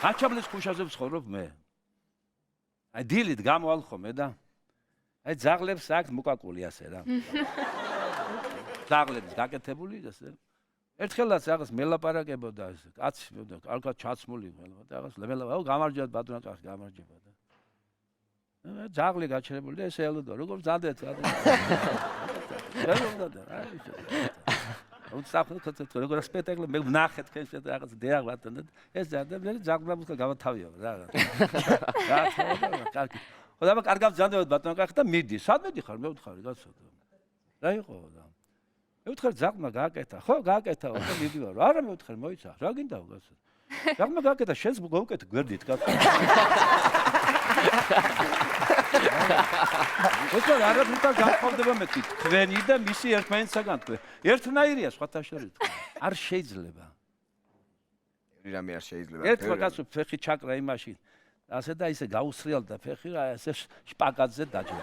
გაჩაბლის ქუჩაზე ვცხოვრობ მე. აი დილით გამოვალ ხოლმე და აი ძაღლებს აქვს მოკაკული ასე რა. ძაღლების გაკეთებული ასე. ერთხელაც რაღაც მელაპარაკებოდა ასე. კაცი ალბათ ჩაცმული მელაპარაკა. რაღაც მელაპარაკა გამარჯვებათ ბატონო კახი გამარჯვება და. ძაღლი გაჩერებული და ესე ელოდა როგორ ზადეთ. როგორ სპექტაკლი მე ვნახე თქვენ რაღაც დიაღლატან და ეს ძაღლმა გავათავიო რა. კარგი. ხოდა კარგად ზანდებოდ ბატონო კახი და მიდი. სად მიდიხარ მე ვთხარი კაცო. რა იყო და მე ვთხარ ძაღლმა გააკეთა. ხო გააკეთა და მიდივარ. არა მე ვთხარ მოიცა. რა გინდაო კაცო. ძაღლმა გააკეთა შენს გავუკეთე გვერდით კაცო. ოცო რა თქმა გახავდება მე თქვენი და მისი ერთმანეთსაგან თქვენ. ერთნაირია სხვათა შორის. არ შეიძლება. რამე არ შეიძლება. ერთმა კაცო ფეხი ჩაკრა იმაში. ასე და ისე გაუსრიალდა ფეხი, ასე შპაგატზე დაჯდა.